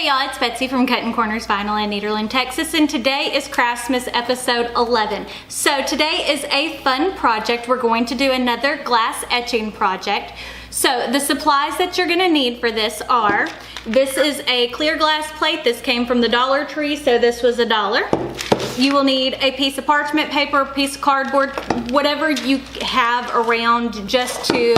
Hey y'all, it's Betsy from Cuttin Corners Vinyl in Nederland, Texas, and today is Craftmas episode 11. So today is a fun project. We're going to do another glass etching project. So the supplies that you're gonna need for this are, this is a clear glass plate. This came from the Dollar Tree, so this was $1. You will need a piece of parchment paper, a piece of cardboard, whatever you have around just to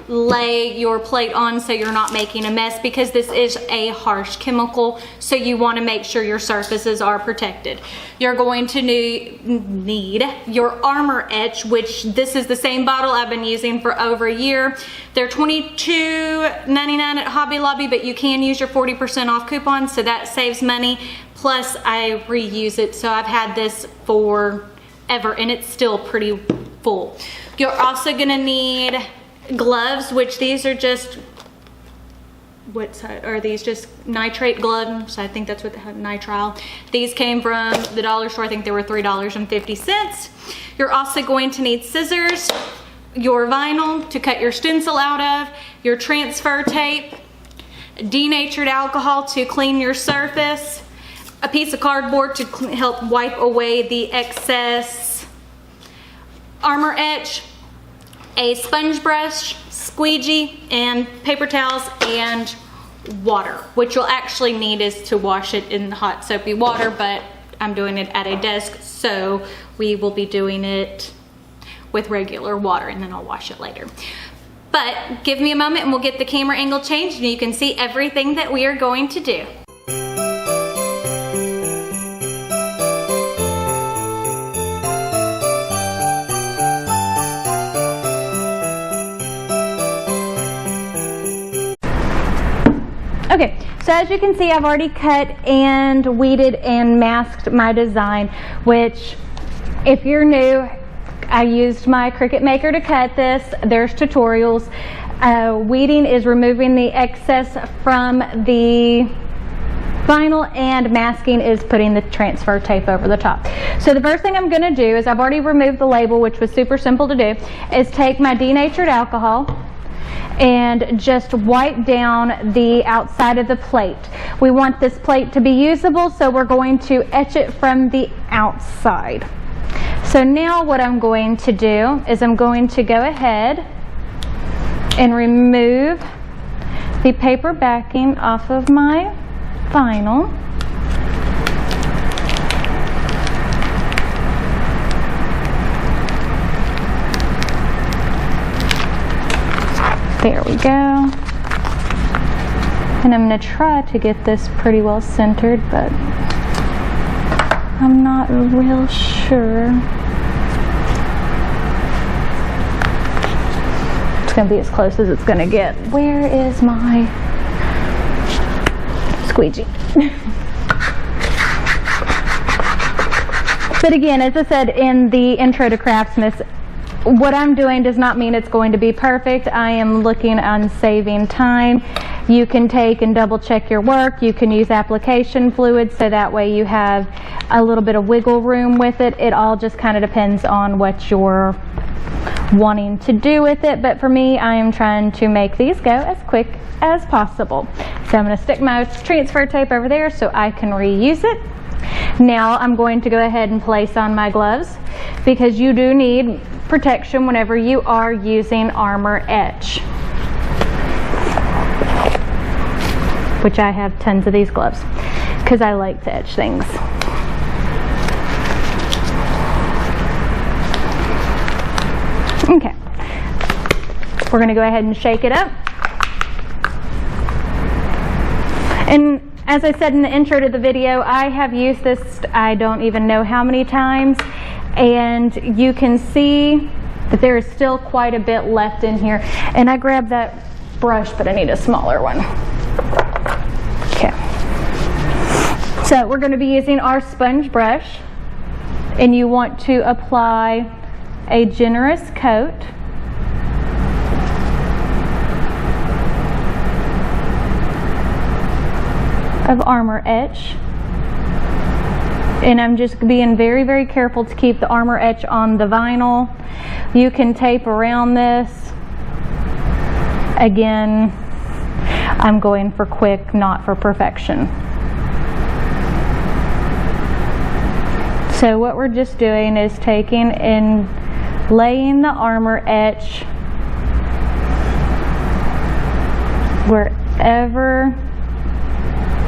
lay your plate on so you're not making a mess, because this is a harsh chemical, so you want to make sure your surfaces are protected. You're going to need your armor etch, which this is the same bottle I've been using for over a year. They're $22.99 at Hobby Lobby, but you can use your 40% off coupon, so that saves money. Plus I reuse it, so I've had this forever and it's still pretty full. You're also gonna need gloves, which these are just, are these just nitrate gloves? I think that's what they have, nitrile. These came from the dollar store. I think they were $3.50. You're also going to need scissors, your vinyl to cut your stencil out of, your transfer tape, denatured alcohol to clean your surface, a piece of cardboard to help wipe away the excess armor etch, a sponge brush, squeegee, and paper towels, and water, which you'll actually need is to wash it in hot soapy water, but I'm doing it at a desk, so we will be doing it with regular water, and then I'll wash it later. But give me a moment and we'll get the camera angle changed and you can see everything that we are going to do. Okay, so as you can see, I've already cut and weeded and masked my design, which, if you're new, I used my Cricut maker to cut this. There's tutorials. Weeding is removing the excess from the vinyl, and masking is putting the transfer tape over the top. So the first thing I'm going to do is, I've already removed the label, which was super simple to do, is take my denatured alcohol and just wipe down the outside of the plate. We want this plate to be usable, so we're going to etch it from the outside. So now what I'm going to do is I'm going to go ahead and remove the paper backing off of my vinyl. There we go. And I'm going to try to get this pretty well centered, but I'm not real sure. It's going to be as close as it's going to get. Where is my squeegee? But again, as I said in the intro to Craftmas, what I'm doing does not mean it's going to be perfect. I am looking on saving time. You can take and double check your work. You can use application fluid, so that way you have a little bit of wiggle room with it. It all just kind of depends on what you're wanting to do with it. But for me, I am trying to make these go as quick as possible. So I'm going to stick my transfer tape over there so I can reuse it. Now I'm going to go ahead and place on my gloves, because you do need protection whenever you are using armor etch, which I have tons of these gloves because I like to etch things. Okay, we're going to go ahead and shake it up. And as I said in the intro to the video, I have used this, I don't even know how many times, and you can see that there is still quite a bit left in here. And I grabbed that brush, but I need a smaller one. Okay. So we're going to be using our sponge brush, and you want to apply a generous coat. Of armor etch, and I'm just being very, very careful to keep the armor etch on the vinyl. You can tape around this. Again, I'm going for quick, not for perfection. So what we're just doing is taking and laying the armor etch wherever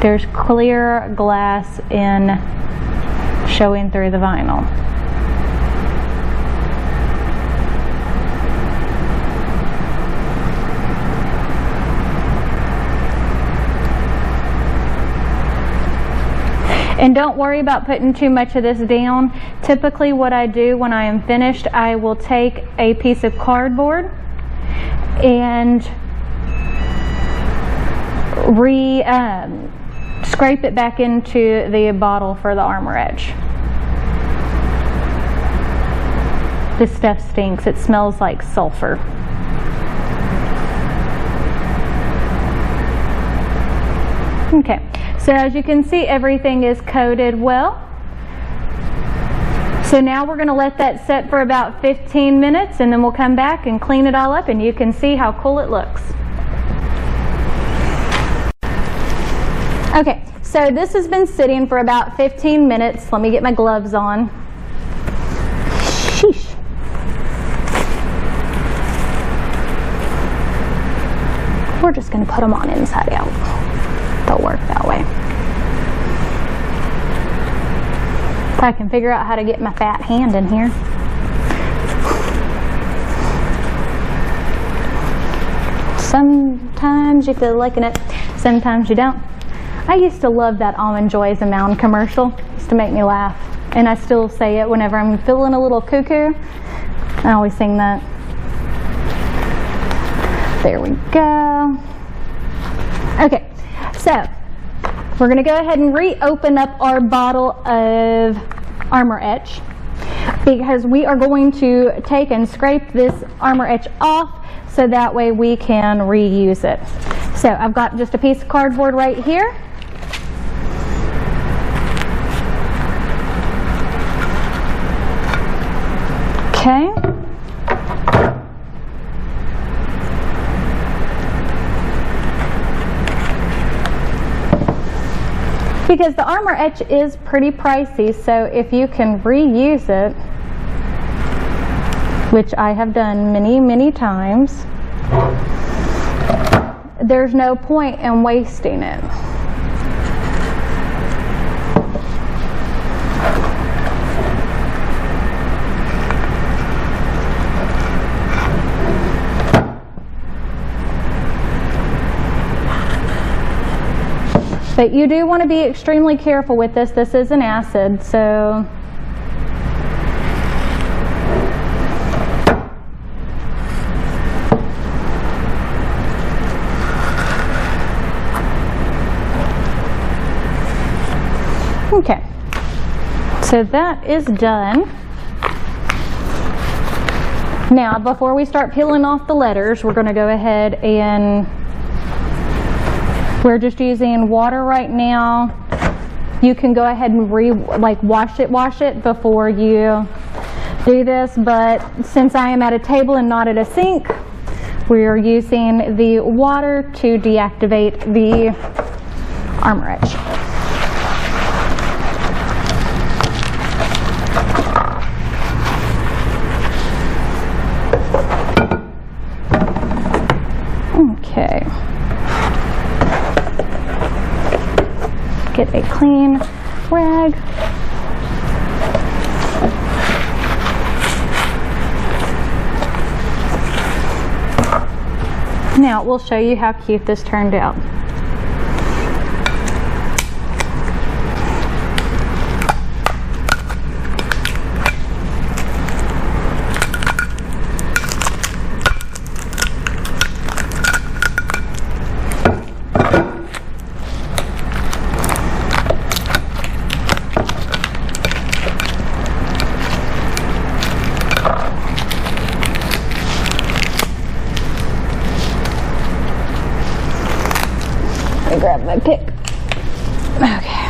there's clear glass in showing through the vinyl. And don't worry about putting too much of this down. Typically what I do when I am finished, I will take a piece of cardboard and scrape it back into the bottle for the armor etch. This stuff stinks. It smells like sulfur. Okay. So as you can see, everything is coated well. So now we're going to let that set for about 15 minutes and then we'll come back and clean it all up and you can see how cool it looks. Okay, so this has been sitting for about 15 minutes. Let me get my gloves on. Sheesh. We're just going to put them on inside out. They'll work that way. If I can figure out how to get my fat hand in here. Sometimes you feel like it, sometimes you don't. I used to love that Almond Joys and Mound commercial. It used to make me laugh. And I still say it whenever I'm feeling a little cuckoo. I always sing that. There we go. Okay. So, we're going to go ahead and reopen up our bottle of armor etch because we are going to take and scrape this armor etch off so that way we can reuse it. So, I've got just a piece of cardboard right here. Okay. Because the armor etch is pretty pricey, so if you can reuse it, which I have done many, many times, there's no point in wasting it. But you do want to be extremely careful with this. This is an acid, so okay. So that is done. Now, before we start peeling off the letters, we're going to go ahead and we're just using water right now. You can go ahead and wash it before you do this, but since I am at a table and not at a sink, we are using the water to deactivate the armor etch. Okay. Get a clean rag. Now we'll show you how cute this turned out. Grab my pick. Okay.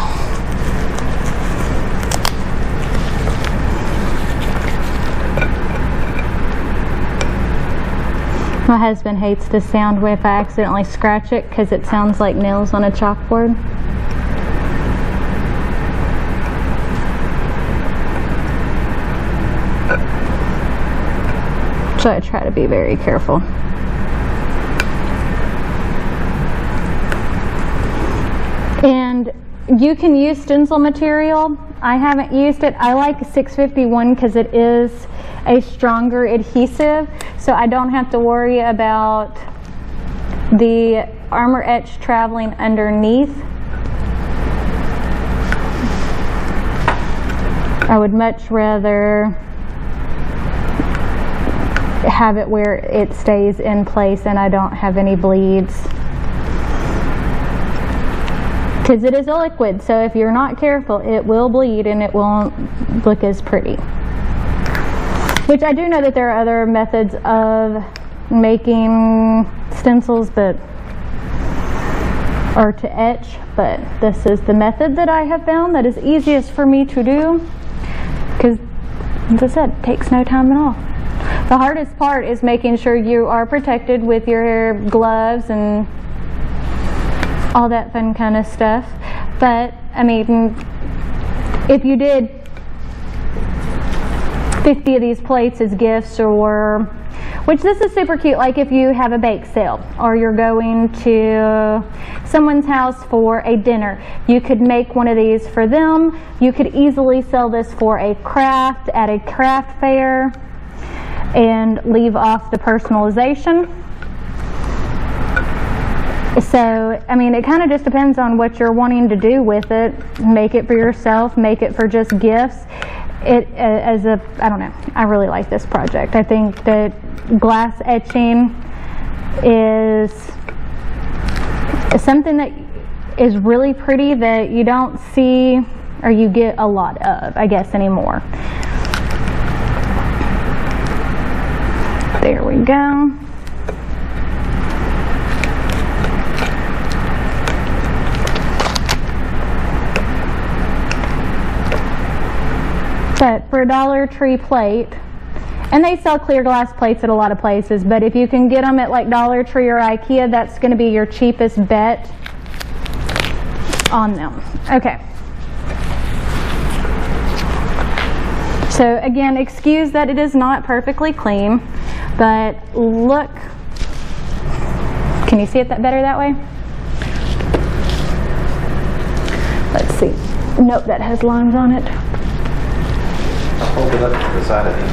My husband hates the sound if I accidentally scratch it because it sounds like nails on a chalkboard. So I try to be very careful. And you can use stencil material. I haven't used it. I like 651 because it is a stronger adhesive, so I don't have to worry about the Armor Etch traveling underneath. I would much rather have it where it stays in place and I don't have any bleeds. Because it is a liquid, so if you're not careful, it will bleed and it won't look as pretty. Which I do know that there are other methods of making stencils or to etch, but this is the method that I have found that is easiest for me to do, because, as I said, it takes no time at all. The hardest part is making sure you are protected with your gloves and all that fun kind of stuff. But I mean, if you did 50 of these plates as gifts, or which this is super cute, like if you have a bake sale or you're going to someone's house for a dinner, you could make one of these for them. You could easily sell this for a craft at a craft fair and leave off the personalization. So, I mean, it kind of just depends on what you're wanting to do with it. Make it for yourself, make it for just gifts. I don't know, I really like this project. I think that glass etching is something that is really pretty that you don't see or you get a lot of, I guess, anymore. There we go. But for a Dollar Tree plate, and they sell clear glass plates at a lot of places, but if you can get them at like Dollar Tree or IKEA, that's going to be your cheapest bet on them. Okay. So again, excuse that it is not perfectly clean, but look. Can you see it better that way? Let's see. Nope, that has lines on it. I'll hold it up to the side of you.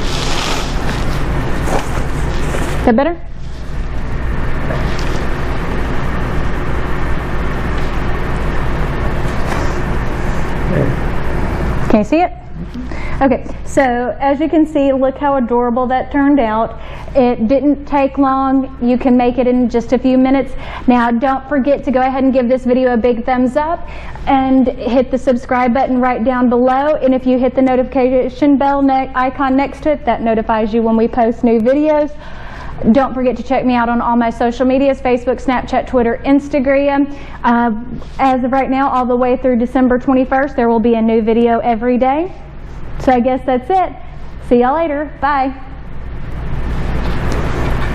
Is that better? Yeah. Can you see it? Okay, so as you can see, look how adorable that turned out. It didn't take long. You can make it in just a few minutes. Now, don't forget to go ahead and give this video a big thumbs up and hit the subscribe button right down below. And if you hit the notification bell icon next to it, that notifies you when we post new videos. Don't forget to check me out on all my social medias, Facebook, Snapchat, Twitter, Instagram. As of right now, all the way through December 21st, there will be a new video every day. So I guess that's it. See y'all later. Bye.